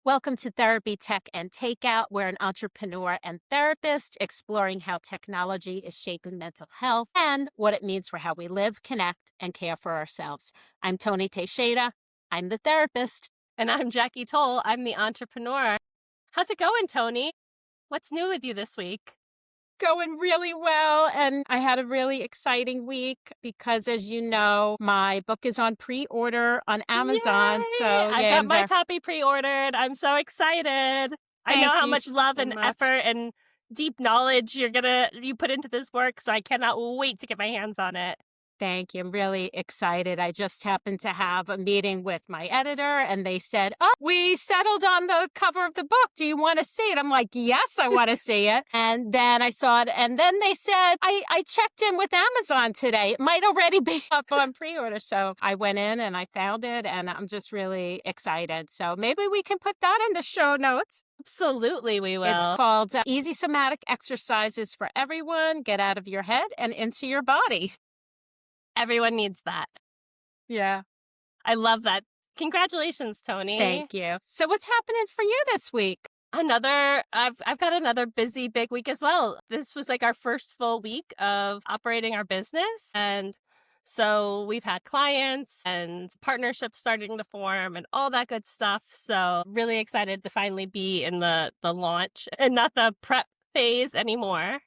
Welcome to Therapy, Tech, and Takeout. We're an entrepreneur and therapist exploring how technology is shaping mental health and what it means for how we live, connect, and care for ourselves. I'm Tony Teixeira. I'm the therapist. And I'm Jackie Toll. I'm the entrepreneur. How's it going, Tony? What's new with you this week? Going really well, and I had a really exciting week because, as you know, my book is on pre-order on Amazon. Yay! So I yeah, got my copy pre-ordered. I'm so excited. I know how much love and effort and deep knowledge you put into this work, so I cannot wait to get my hands on it. Thank you. I'm really excited. I just happened to have a meeting with my editor and they said, "Oh, we settled on the cover of the book. Do you want to see it?" I'm like, "Yes, I want to see it." And then I saw it. And then they said, I checked in with Amazon today. It might already be up on pre-order. So I went in and I found it and I'm just really excited. So maybe we can put that in the show notes. Absolutely, we will. It's called Easy Somatic Exercises for Everyone. Get out of your head and into your body. Everyone needs that. Yeah. I love that. Congratulations, Tony. Thank you. So what's happening for you this week? I've got another busy, big week as well. This was like our first full week of operating our business. And so we've had clients and partnerships starting to form and all that good stuff. So really excited to finally be in the launch and not the prep phase anymore.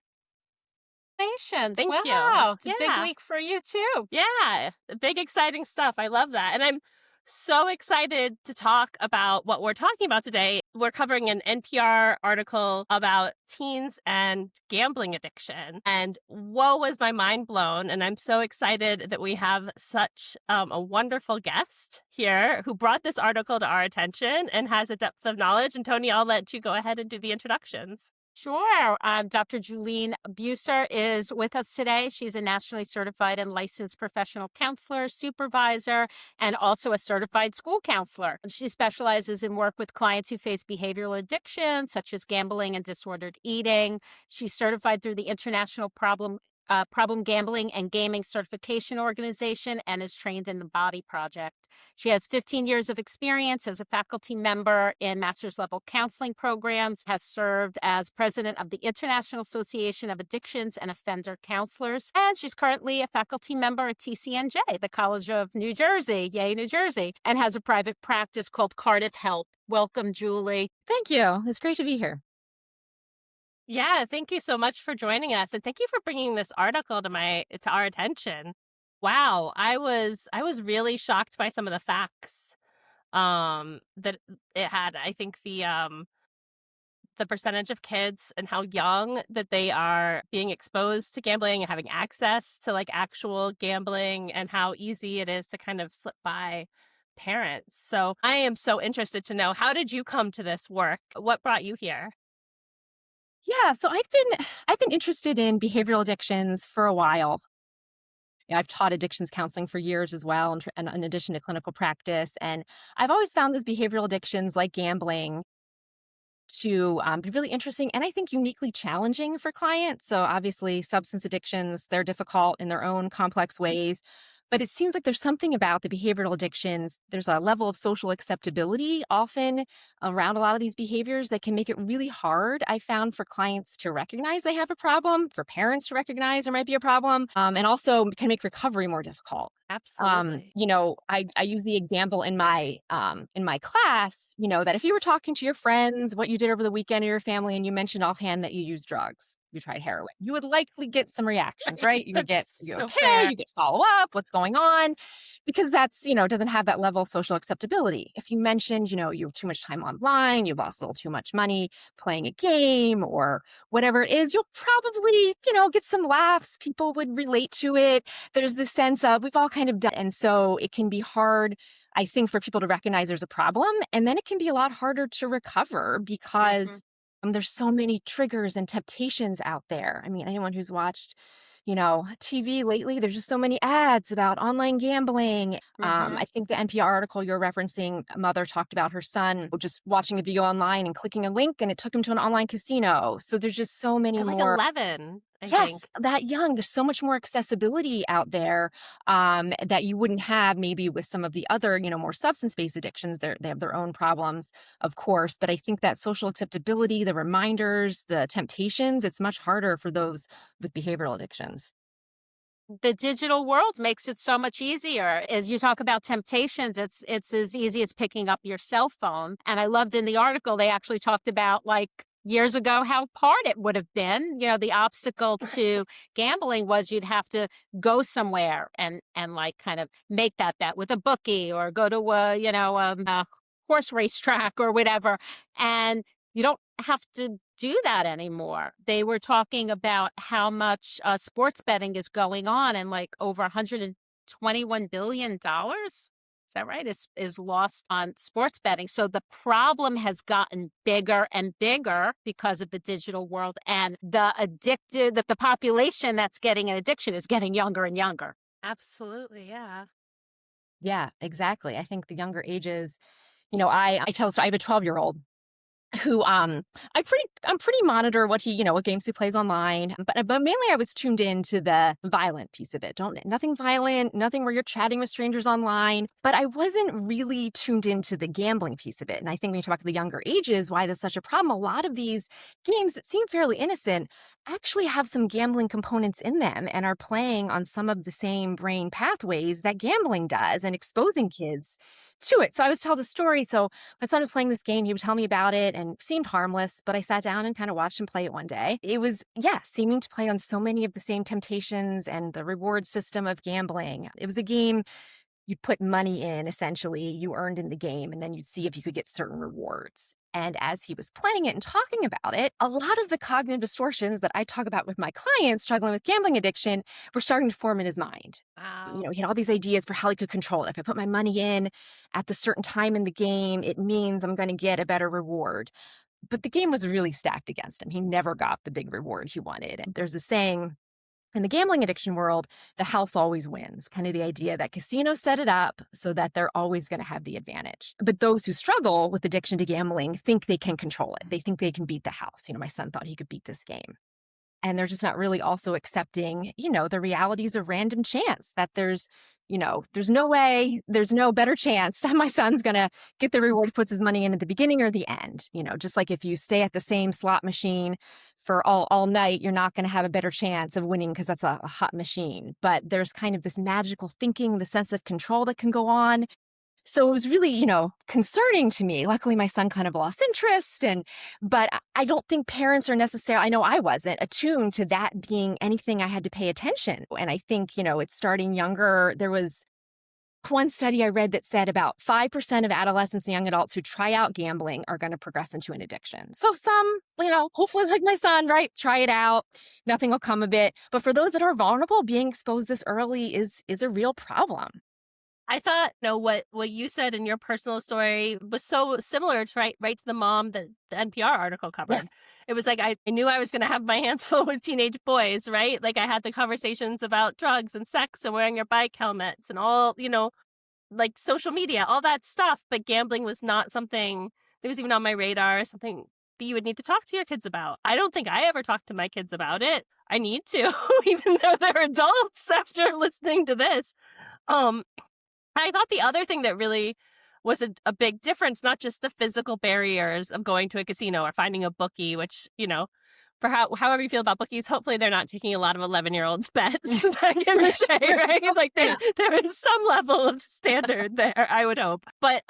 Congratulations. Thank you. Wow. It's a big Yeah. week for you too. Yeah, big, exciting stuff. I love that. And I'm so excited to talk about what we're talking about today. We're covering an NPR article about teens and gambling addiction. And whoa, was my mind blown. And I'm so excited that we have such a wonderful guest here who brought this article to our attention and has a depth of knowledge. And Tony, I'll let you go ahead and do the introductions. Sure. Dr. Julene Buser is with us today. She's a nationally certified and licensed professional counselor, supervisor, and also a certified school counselor. She specializes in work with clients who face behavioral addiction, such as gambling and disordered eating. She's certified through the International Problem Gambling and Gaming Certification Organization and is trained in the Body Project. She has 15 years of experience as a faculty member in master's level counseling programs, has served as president of the International Association of Addictions and Offender Counselors, and she's currently a faculty member at TCNJ, the College of New Jersey, yay, New Jersey, and has a private practice called Cardiff Help. Welcome, Julie. Thank you. It's great to be here. Yeah, thank you so much for joining us, and thank you for bringing this article to our attention. Wow, I was really shocked by some of the facts that it had. I think the percentage of kids and how young that they are being exposed to gambling and having access to like actual gambling, and how easy it is to kind of slip by parents. So I am so interested to know, how did you come to this work? What brought you here? Yeah, so I've been interested in behavioral addictions for a while. I've taught addictions counseling for years as well, and in addition to clinical practice. And I've always found these behavioral addictions like gambling to be really interesting and I think uniquely challenging for clients. So obviously substance addictions, they're difficult in their own complex ways. But it seems like there's something about the behavioral addictions. There's a level of social acceptability often around a lot of these behaviors that can make it really hard, I found, for clients to recognize they have a problem, for parents to recognize there might be a problem, and also can make recovery more difficult. Absolutely. I use the example in my class, that if you were talking to your friends, what you did over the weekend or your family, and you mentioned offhand that you use drugs, you tried heroin, you would likely get some reactions, right? You would get, you So okay, fair. you get follow up, what's going on? Because that's, doesn't have that level of social acceptability. If you mentioned, you have too much time online, you lost a little too much money playing a game or whatever it is, you'll probably, get some laughs. People would relate to it. There's this sense of we've all kind of done. And so it can be hard, I think, for people to recognize there's a problem. And then it can be a lot harder to recover because there's so many triggers and temptations out there. I mean, anyone who's watched, TV lately, there's just so many ads about online gambling. I think the NPR article you're referencing, a mother talked about her son just watching a video online and clicking a link, and it took him to an online casino. So there's just so many Like more. 11. I Yes, think. that young. There's so much more accessibility out there that you wouldn't have maybe with some of the other, more substance-based addictions. They have their own problems, of course, but I think that social acceptability, the reminders, the temptations, it's much harder for those with behavioral addictions. The digital world makes it so much easier. As you talk about temptations, it's as easy as picking up your cell phone. And I loved in the article they actually talked about like years ago how hard it would have been. The obstacle to gambling was you'd have to go somewhere and like kind of make that bet with a bookie or go to a horse racetrack or whatever. And you don't have to do that anymore. They were talking about how much sports betting is going on, and like over $121 billion. Is that right? Is lost on sports betting. So the problem has gotten bigger and bigger because of the digital world, and the population that's getting an addiction is getting younger and younger. Absolutely, yeah. Yeah, exactly. I think the younger ages, I tell the story. I have a 12-year-old who I'm pretty monitor what games he plays online, but mainly I was tuned in to the violent piece of it. Don't Nothing violent, nothing where you're chatting with strangers online, but I wasn't really tuned into the gambling piece of it. And I think when you talk about the younger ages, why that's such a problem, a lot of these games that seem fairly innocent actually have some gambling components in them and are playing on some of the same brain pathways that gambling does and exposing kids to it. So I was telling the story. So my son was playing this game. He would tell me about it and seemed harmless, but I sat down and kind of watched him play it one day. It was, yeah, seeming to play on so many of the same temptations and the reward system of gambling. It was a game you'd put money in, essentially, you earned in the game, and then you'd see if you could get certain rewards. And as he was playing it and talking about it, a lot of the cognitive distortions that I talk about with my clients struggling with gambling addiction were starting to form in his mind. Wow. He had all these ideas for how he could control it. If I put my money in at the certain time in the game, it means I'm going to get a better reward. But the game was really stacked against him. He never got the big reward he wanted. And there's a saying in the gambling addiction world, the house always wins, kind of the idea that casinos set it up so that they're always going to have the advantage. But those who struggle with addiction to gambling think they can control it. They think they can beat the house. My son thought he could beat this game. And they're just not really also accepting, the realities of random chance, that there's no way, there's no better chance that my son's going to get the reward he puts his money in at the beginning or the end. Just like if you stay at the same slot machine for all night, you're not going to have a better chance of winning because that's a hot machine. But there's kind of this magical thinking, the sense of control that can go on. So it was really, concerning to me. Luckily, my son kind of lost interest. But I don't think parents are necessarily, I know I wasn't attuned to that being anything I had to pay attention. And I think, it's starting younger. There was one study I read that said about 5% of adolescents and young adults who try out gambling are going to progress into an addiction. So some, hopefully like my son, right? Try it out. Nothing will come of it. But for those that are vulnerable, being exposed this early is a real problem. I thought, what you said in your personal story was so similar to right to the mom that the NPR article covered. Yeah. It was like I knew I was going to have my hands full with teenage boys, right? Like I had the conversations about drugs and sex and wearing your bike helmets and all, like social media, all that stuff. But gambling was not something that was even on my radar, something that you would need to talk to your kids about. I don't think I ever talked to my kids about it. I need to, even though they're adults after listening to this. I thought the other thing that really was a big difference, not just the physical barriers of going to a casino or finding a bookie, which, for however you feel about bookies, hopefully they're not taking a lot of 11-year-olds bets back in the day, right? Like there is some level of standard there, I would hope. But,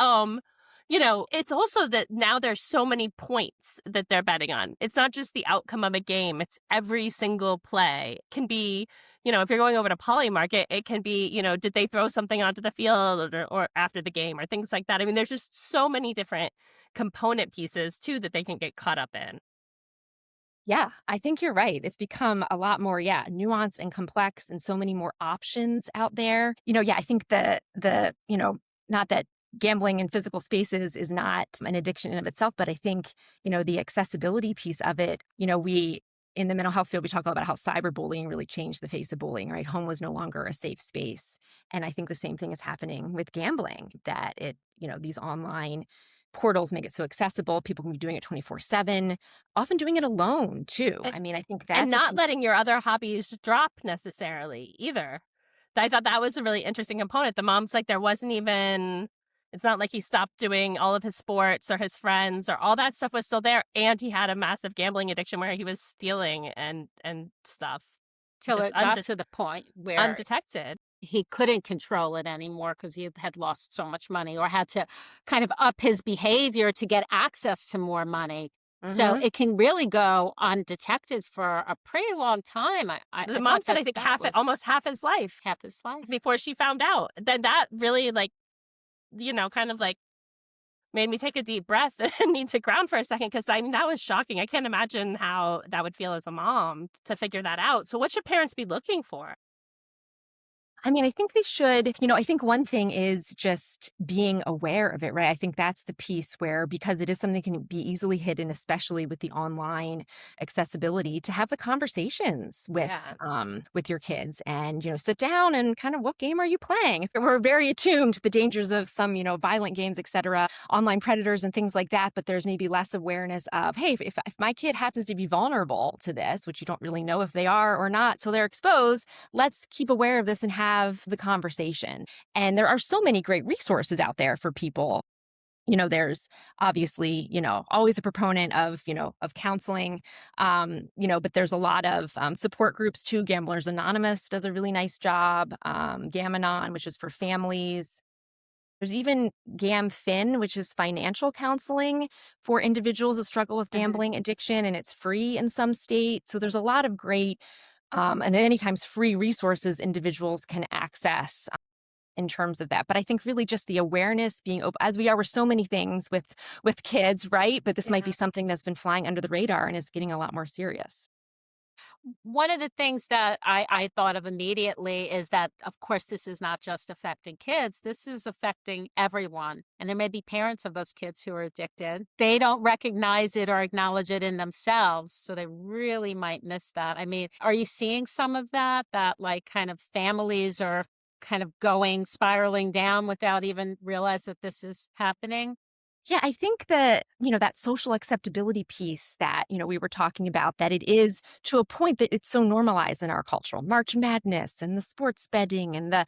it's also that now there's so many points that they're betting on. It's not just the outcome of a game. It's every single play. It can be, if you're going over to Poly Market, it can be, did they throw something onto the field or after the game or things like that. I mean, there's just so many different component pieces, too, that they can get caught up in. Yeah, I think you're right. It's become a lot more, nuanced and complex and so many more options out there. I think not that gambling in physical spaces is not an addiction in of itself, but I think, the accessibility piece of it, we in the mental health field, we talk a lot about how cyberbullying really changed the face of bullying, right? Home was no longer a safe space. And I think the same thing is happening with gambling, that these online portals make it so accessible. People can be doing it 24/7, often doing it alone too. And, I mean, I think and that's a not key. letting your other hobbies drop necessarily either. I thought that was a really interesting component. The mom's like, there wasn't even, it's not like he stopped doing all of his sports or his friends or all that stuff was still there. And he had a massive gambling addiction where he was stealing and stuff Till just it got to the point where undetected. he couldn't control it anymore because he had lost so much money or had to kind of up his behavior to get access to more money. So Mhm. it can really go undetected for a pretty long time. The I mom thought said, that I think that was almost half his life half his life. before she found out. Then that really kind of made me take a deep breath and need to ground for a second because I mean that was shocking. I can't imagine how that would feel as a mom to figure that out. So what should parents be looking for? I mean, I think they should, I think one thing is just being aware of it, right? I think that's the piece where, because it is something that can be easily hidden, especially with the online accessibility, to have the conversations with your kids and, sit down and kind of, what game are you playing? If we're very attuned to the dangers of some, violent games, et cetera, online predators and things like that, but there's maybe less awareness of, hey, if my kid happens to be vulnerable to this, which you don't really know if they are or not, so they're exposed, let's keep aware of this and have the conversation. And there are so many great resources out there for people. There's obviously, always a proponent of counseling, but there's a lot of support groups too. Gamblers Anonymous does a really nice job. Gamanon, which is for families. There's even GamFin, which is financial counseling for individuals that struggle with gambling addiction, and it's free in some states. So there's a lot of great and many times free resources individuals can access in terms of that. But I think really just the awareness, being open, as we are with so many things with kids, right? But this might be something that's been flying under the radar and is getting a lot more serious. One of the things that I thought of immediately is that, of course, this is not just affecting kids. This is affecting everyone. And there may be parents of those kids who are addicted. They don't recognize it or acknowledge it in themselves. So they really might miss that. I mean, are you seeing some of that like kind of families are kind of spiraling down without even realize that this is happening? Yeah, I think that, that social acceptability piece that, we were talking about, that it is to a point that it's so normalized in our cultural March Madness and the sports betting and the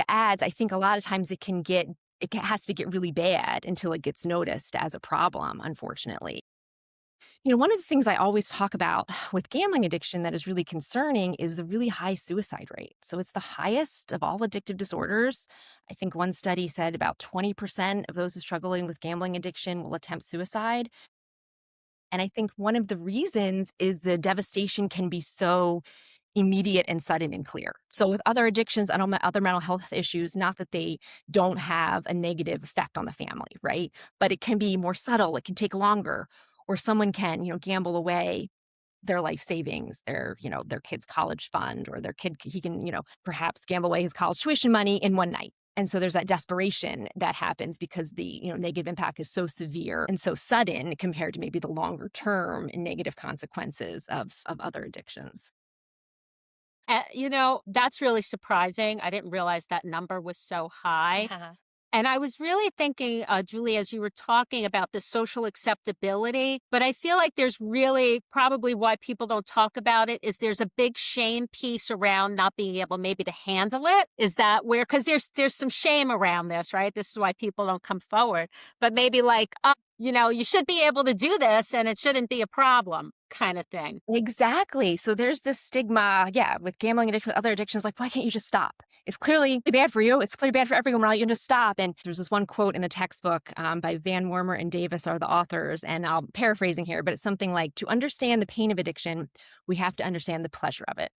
ads. I think a lot of times it has to get really bad until it gets noticed as a problem, unfortunately. One of the things I always talk about with gambling addiction that is really concerning is the really high suicide rate. So it's the highest of all addictive disorders. I think one study said about 20% of those who struggling with gambling addiction will attempt suicide. And I think one of the reasons is the devastation can be so immediate and sudden and clear. So with other addictions and other mental health issues, not that they don't have a negative effect on the family, right? But it can be more subtle. It can take longer, or someone can, gamble away their life savings, their kid's college fund, or he can, perhaps gamble away his college tuition money in one night. And so there's that desperation that happens because the, negative impact is so severe and so sudden compared to maybe the longer term and negative consequences of other addictions. That's really surprising. I didn't realize that number was so high. Yeah. And I was really thinking, Julie, as you were talking about the social acceptability, but I feel like there's really probably why people don't talk about it is there's a big shame piece around not being able maybe to handle it. Is that where, because there's some shame around this, right? This is why people don't come forward. But maybe you should be able to do this and it shouldn't be a problem kind of thing. Exactly. So there's this stigma, with gambling addiction, with other addictions, like, why can't you just stop? It's clearly bad for you. It's clearly bad for everyone. Why don't you just stop? And there's this one quote in the textbook by Van Wormer and Davis are the authors, and I'm paraphrasing here, but it's something like, to understand the pain of addiction, we have to understand the pleasure of it.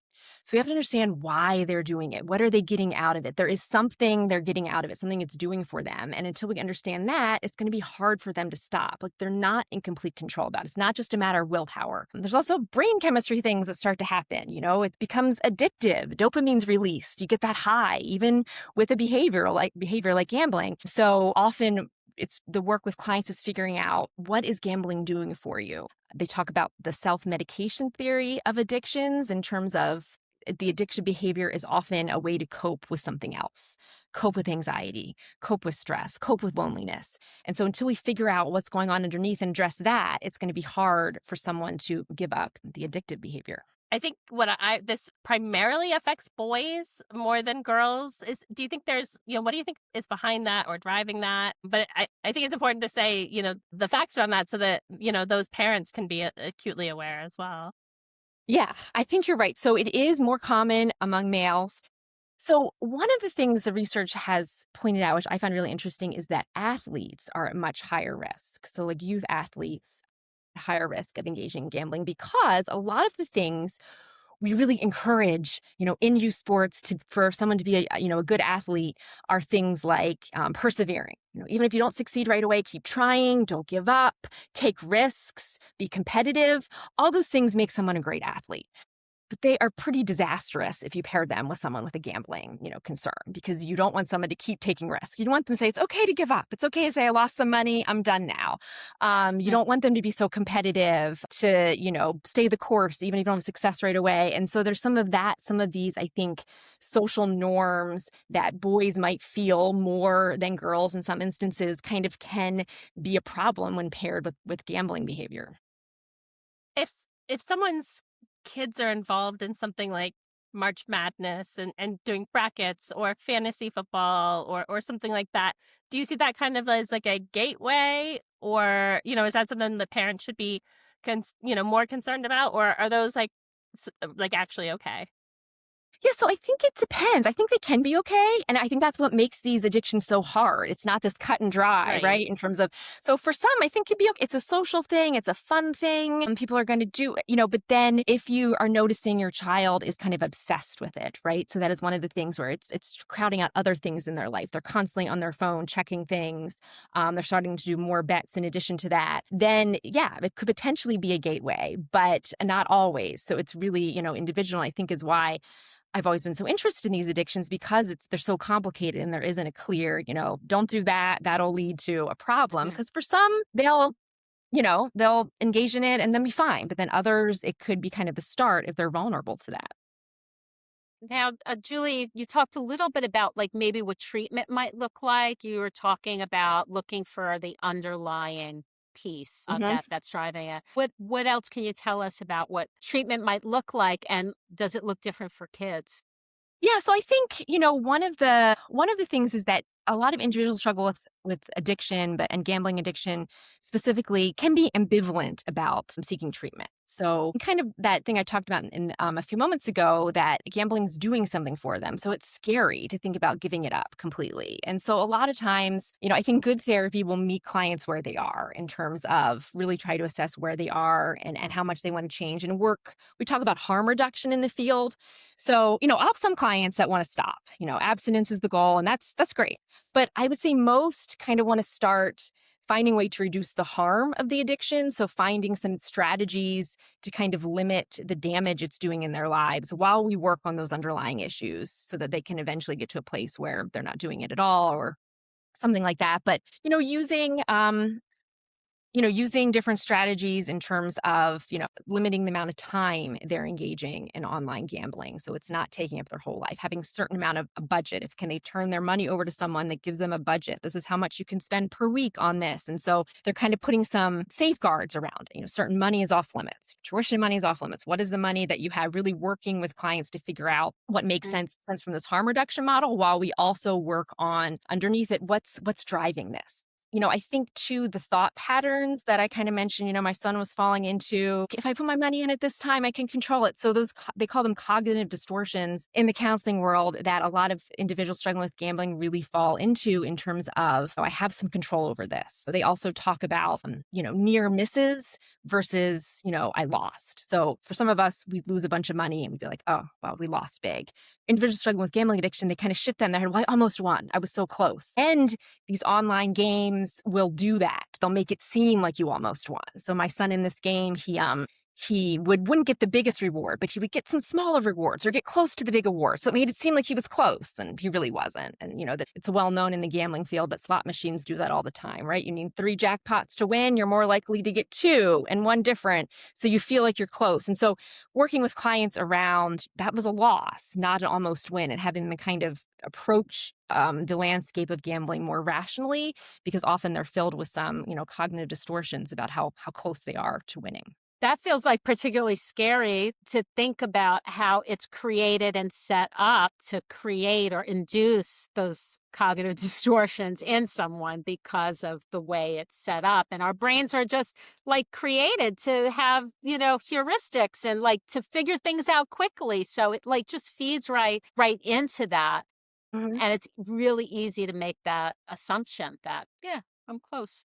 So we have to understand why they're doing it. What are they getting out of it? There is something they're getting out of it, something it's doing for them. And until we understand that, it's going to be hard for them to stop. Like, they're not in complete control of that. It's not just a matter of willpower. There's also brain chemistry things that start to happen. It becomes addictive. Dopamine's released. You get that high, even with a behavior like gambling. So often it's the work with clients is figuring out, what is gambling doing for you? They talk about the self-medication theory of addictions in terms of the addictive behavior is often a way to cope with something else, cope with anxiety, cope with stress, cope with loneliness. And so until we figure out what's going on underneath and address that, it's going to be hard for someone to give up the addictive behavior. I think this primarily affects boys more than girls. Do you think there's, what do you think is behind that or driving that? But I think it's important to say, the facts around that so that, those parents can be acutely aware as well. Yeah, I think you're right. So it is more common among males. So one of the things the research has pointed out, which I found really interesting, is that athletes are at much higher risk. So like youth athletes, higher risk of engaging in gambling, because a lot of the things we really encourage, in youth sports for someone to be a good athlete are things like persevering. Even if you don't succeed right away, keep trying, don't give up, take risks, be competitive. All those things make someone a great athlete. But they are pretty disastrous if you pair them with someone with a gambling, concern, because you don't want someone to keep taking risks. You don't want them to say, it's okay to give up. It's okay to say, I lost some money, I'm done now. You don't want them to be so competitive to, stay the course, even if you don't have success right away. And so there's some of these, I think, social norms that boys might feel more than girls in some instances kind of can be a problem when paired with gambling behavior. If someone's kids are involved in something like March Madness and doing brackets or fantasy football or something like that, do you see that kind of as like a gateway, or is that something the parents should be more concerned about, or are those like actually okay? Yeah, so I think it depends. I think they can be okay. And I think that's what makes these addictions so hard. It's not this cut and dry, right? In terms of, so for some, I think it'd be okay. It's a social thing. It's a fun thing. And people are going to do, but then if you are noticing your child is kind of obsessed with it, right? So that is one of the things where it's crowding out other things in their life. They're constantly on their phone, checking things. They're starting to do more bets in addition to that. Then, yeah, it could potentially be a gateway, but not always. So it's really, individual, I think, is why I've always been so interested in these addictions, because they're so complicated and there isn't a clear, don't do that, that'll lead to a problem. Because for some, they'll engage in it and then be fine. But then others, it could be kind of the start if they're vulnerable to that. Now, Julie, you talked a little bit about like maybe what treatment might look like. You were talking about looking for the underlying piece of that's driving it. What else can you tell us about what treatment might look like, and does it look different for kids? Yeah, so I think, one of the things is that a lot of individuals struggle with addiction, and gambling addiction specifically can be ambivalent about seeking treatment. So kind of that thing I talked about in a few moments ago, that gambling's doing something for them. So it's scary to think about giving it up completely. And so a lot of times, I think good therapy will meet clients where they are in terms of really try to assess where they are and how much they want to change and work. We talk about harm reduction in the field. So, I'll have some clients that want to stop, abstinence is the goal, and that's great. But I would say most kind of want to start finding a way to reduce the harm of the addiction. So finding some strategies to kind of limit the damage it's doing in their lives while we work on those underlying issues so that they can eventually get to a place where they're not doing it at all or something like that. But, using different strategies in terms of, limiting the amount of time they're engaging in online gambling. So it's not taking up their whole life, having a certain amount of a budget. Can they turn their money over to someone that gives them a budget? This is how much you can spend per week on this. And so they're kind of putting some safeguards around it. Certain money is off limits. Tuition money is off limits. What is the money that you have? Really working with clients to figure out what makes sense from this harm reduction model, while we also work on underneath it, what's driving this. I think too, the thought patterns that I kind of mentioned, my son was falling into, if I put my money in at this time, I can control it. So they call them cognitive distortions in the counseling world that a lot of individuals struggling with gambling really fall into in terms of, I have some control over this. So they also talk about, near misses versus, I lost. So for some of us, we lose a bunch of money and we'd be like, oh, well, we lost big. Individuals struggling with gambling addiction, they kind of shift that in their head. Well, I almost won. I was so close. And these online games will do that. They'll make it seem like you almost won. So my son in this game, he wouldn't get the biggest reward, but he would get some smaller rewards or get close to the big award. So it made it seem like he was close, and he really wasn't. And, that it's well known in the gambling field that slot machines do that all the time, right? You need 3 jackpots to win. You're more likely to get 2 and 1 different. So you feel like you're close. And so working with clients around that was a loss, not an almost win, and having them kind of approach the landscape of gambling more rationally, because often they're filled with some, cognitive distortions about how close they are to winning. That feels like particularly scary to think about how it's created and set up to create or induce those cognitive distortions in someone because of the way it's set up. And our brains are just like created to have, heuristics and like to figure things out quickly. So it like just feeds right into that. Mhm. And it's really easy to make that assumption that, yeah, I'm close.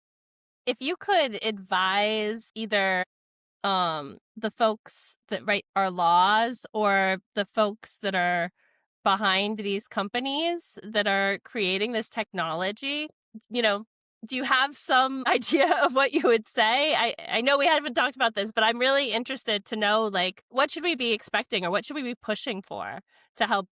If you could advise either the folks that write our laws or the folks that are behind these companies that are creating this technology, do you have some idea of what you would say? I know we haven't talked about this, but I'm really interested to know, like, what should we be expecting or what should we be pushing for to help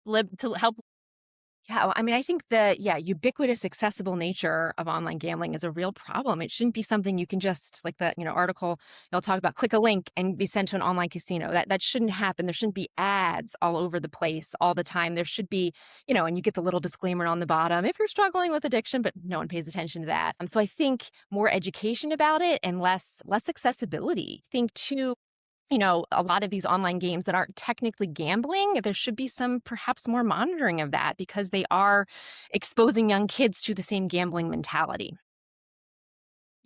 Yeah, well, I mean, I think the ubiquitous, accessible nature of online gambling is a real problem. It shouldn't be something you can just like the article. They'll talk about click a link and be sent to an online casino. That shouldn't happen. There shouldn't be ads all over the place all the time. There should be, and you get the little disclaimer on the bottom if you're struggling with addiction, but no one pays attention to that. So I think more education about it and less accessibility. I think too, a lot of these online games that aren't technically gambling, there should be some perhaps more monitoring of that because they are exposing young kids to the same gambling mentality.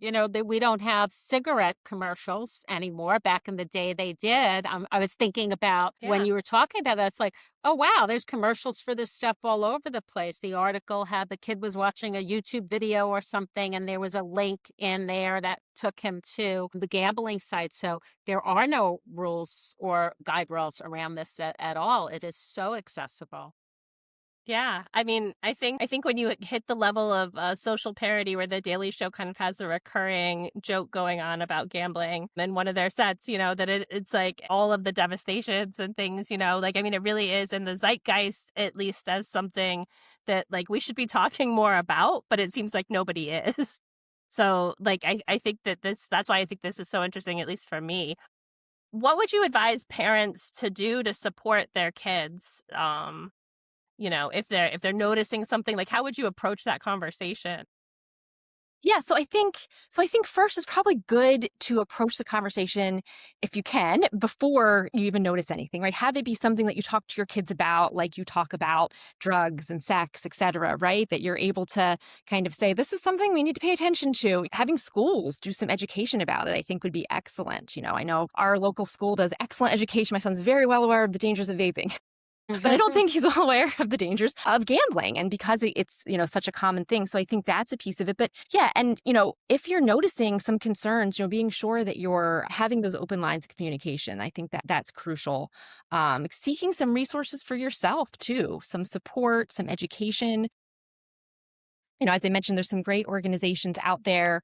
That we don't have cigarette commercials anymore. Back in the day, they did. I was thinking about when Yeah. you were talking about that, it's like, oh, wow, there's commercials for this stuff all over the place. The article had the kid was watching a YouTube video or something, and there was a link in there that took him to the gambling site. So there are no rules or guide rails around this at all. It is so accessible. Yeah, I mean, I think when you hit the level of social parody where the Daily Show kind of has a recurring joke going on about gambling in one of their sets, that it's like all of the devastations and things, like, I mean, it really is in the zeitgeist, at least, as something that like we should be talking more about, but it seems like nobody is. So like, I think that's why I think this is so interesting, at least for me. What would you advise parents to do to support their kids? If they're noticing something, like, how would you approach that conversation? Yeah, so I think first it's probably good to approach the conversation if you can before you even notice anything, right? Have it be something that you talk to your kids about, like you talk about drugs and sex, et cetera, right? That you're able to kind of say, this is something we need to pay attention to. Having schools do some education about it, I think would be excellent. I know our local school does excellent education. My son's very well aware of the dangers of vaping. But I don't think he's well aware of the dangers of gambling, and because it's such a common thing. So I think that's a piece of it. But yeah, and if you're noticing some concerns, being sure that you're having those open lines of communication, I think that's crucial. Seeking some resources for yourself too, some support, some education. As I mentioned, there's some great organizations out there.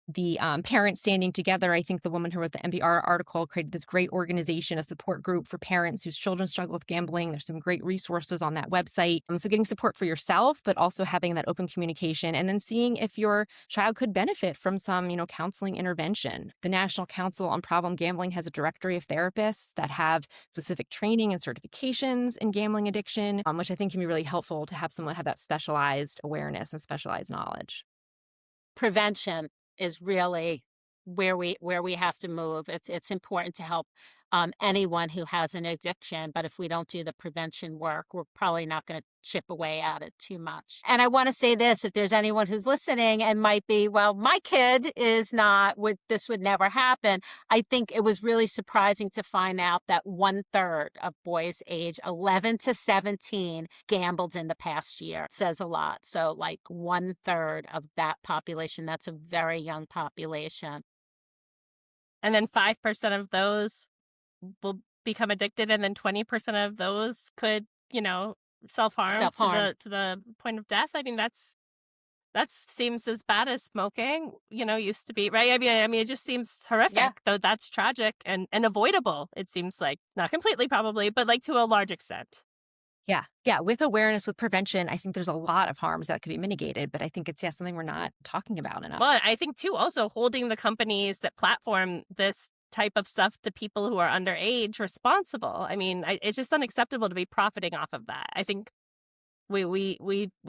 The Parents Standing Together, I think the woman who wrote the NPR article created this great organization, a support group for parents whose children struggle with gambling. There's some great resources on that website. So getting support for yourself, but also having that open communication and then seeing if your child could benefit from some, counseling intervention. The National Council on Problem Gambling has a directory of therapists that have specific training and certifications in gambling addiction, which I think can be really helpful to have someone have that specialized awareness and specialized knowledge. Prevention is really where we have to move. It's important to help anyone who has an addiction, but if we don't do the prevention work, we're probably not going to chip away at it too much. And I want to say this: if there's anyone who's listening and might be, well, my kid is not, this would never happen. I think it was really surprising to find out that 1/3 of boys age 11 to 17 gambled in the past year. It says a lot. So like 1/3 of that population, that's a very young population. And then 5% of those will become addicted, and then 20% of those could, self-harm Self-harm. to the point of death. I mean, that's That seems as bad as smoking, used to be, right? I mean, it just seems horrific, Yeah. though that's tragic and avoidable, it seems like. Not completely, probably, but like to a large extent. Yeah. Yeah. With awareness, with prevention, I think there's a lot of harms that could be mitigated, but I think it's, something we're not talking about enough. Well, I think, too, also holding the companies that platform this type of stuff to people who are underage responsible. I mean, it's just unacceptable to be profiting off of that. I think we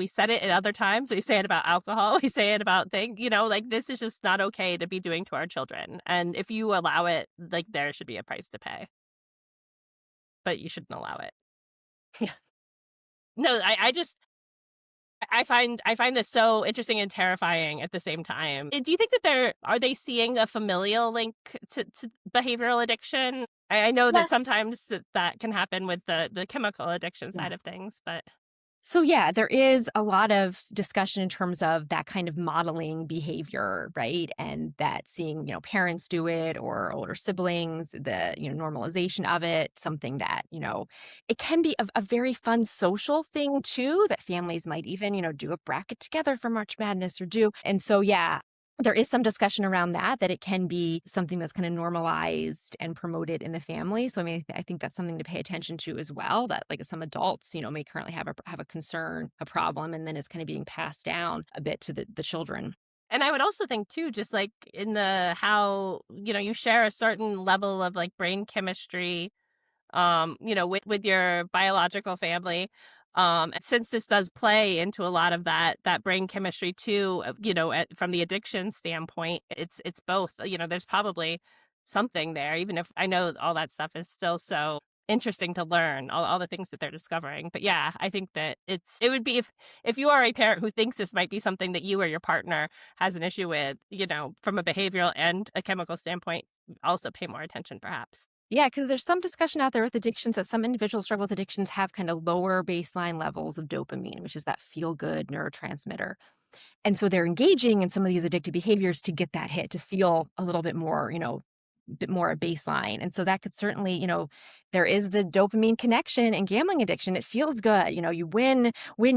said it at other times. We say it about alcohol. We say it about things, like this is just not okay to be doing to our children. And if you allow it, like there should be a price to pay. But you shouldn't allow it. Yeah. No, I find this so interesting and terrifying at the same time. Do you think that are they seeing a familial link to behavioral addiction? I know that Yes. sometimes that can happen with the chemical addiction Yeah. side of things, but So yeah, there is a lot of discussion in terms of that kind of modeling behavior, right? And that seeing, parents do it or older siblings, the, normalization of it, something that, it can be a very fun social thing too, that families might even, do a bracket together for March Madness or do. And so, yeah, there is some discussion around that it can be something that's kind of normalized and promoted in the family. So, I mean, I think that's something to pay attention to as well, that like some adults, may currently have a concern, a problem, and then it's kind of being passed down a bit to the children. And I would also think too, just like in how, you share a certain level of like brain chemistry, with your biological family. Since this does play into a lot of that brain chemistry too, from the addiction standpoint, it's both. There's probably something there, even if I know all that stuff is still so interesting to learn, all the things that they're discovering. But yeah, I think that it would be if you are a parent who thinks this might be something that you or your partner has an issue with, from a behavioral and a chemical standpoint, also pay more attention perhaps. Yeah, because there's some discussion out there with addictions that some individuals struggle with addictions have kind of lower baseline levels of dopamine, which is that feel good neurotransmitter. And so they're engaging in some of these addictive behaviors to get that hit, to feel a little bit more, bit more a baseline. And so that could certainly, there is the dopamine connection and gambling addiction. It feels good. You win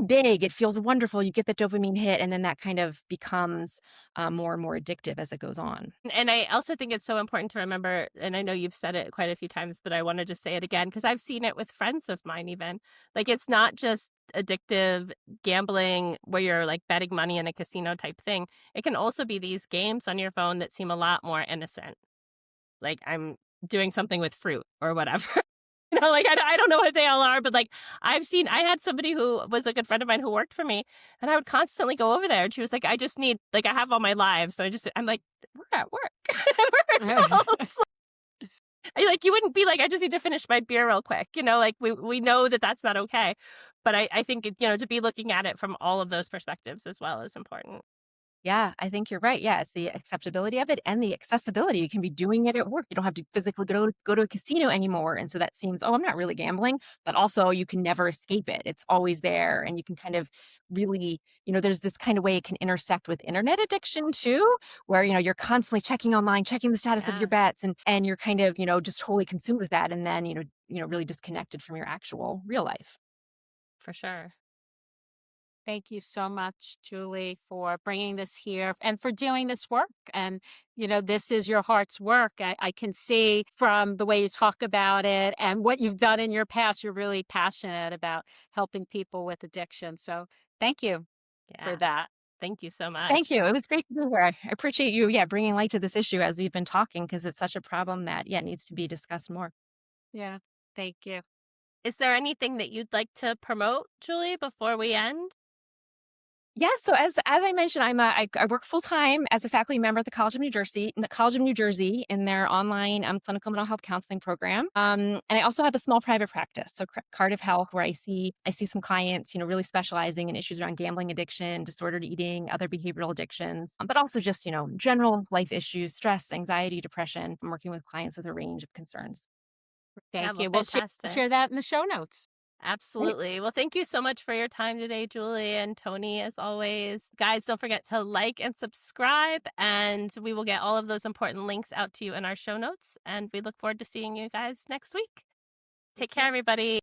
big. It feels wonderful. You get the dopamine hit, and then that kind of becomes more and more addictive as it goes on. And I also think it's so important to remember, and I know you've said it quite a few times, but I want to just say it again, because I've seen it with friends of mine even. Like, it's not just addictive gambling where you're like betting money in a casino type thing. It can also be these games on your phone that seem a lot more innocent. Like I'm doing something with fruit or whatever. Like I don't know what they all are, but like I had somebody who was a good friend of mine who worked for me, and I would constantly go over there, and she was like, I just need, like, I have all my lives. So I'm like, we're at work. We're adults. Like, you wouldn't be like, I just need to finish my beer real quick. Like we know that that's not okay. But I think, to be looking at it from all of those perspectives as well is important. Yeah, I think you're right. Yeah, it's the acceptability of it and the accessibility. You can be doing it at work. You don't have to physically go to a casino anymore. And so that seems, oh, I'm not really gambling, but also you can never escape it. It's always there. And you can kind of really, there's this kind of way it can intersect with internet addiction too, where, you're constantly checking online, checking the status of your bets, and you're kind of, just wholly consumed with that. And then, really disconnected from your actual real life. For sure. Thank you so much, Julie, for bringing this here and for doing this work. And, this is your heart's work. I can see from the way you talk about it and what you've done in your past, you're really passionate about helping people with addiction. So thank you for that. Thank you so much. Thank you. It was great to be here. I appreciate you, bringing light to this issue as we've been talking, because it's such a problem that, needs to be discussed more. Yeah. Thank you. Is there anything that you'd like to promote, Julie, before we end? Yeah, so as I mentioned, I work full time as a faculty member at the College of New Jersey in their online clinical mental health counseling program. And I also have a small private practice, so Cardiff Health, where I see some clients, really specializing in issues around gambling addiction, disordered eating, other behavioral addictions, but also just general life issues, stress, anxiety, depression. I'm working with clients with a range of concerns. Thank well, you. We'll fantastic. share that in the show notes. Absolutely. Well, thank you so much for your time today, Julie and Tony, as always. Guys, don't forget to like and subscribe, and we will get all of those important links out to you in our show notes. And we look forward to seeing you guys next week. Take care, everybody.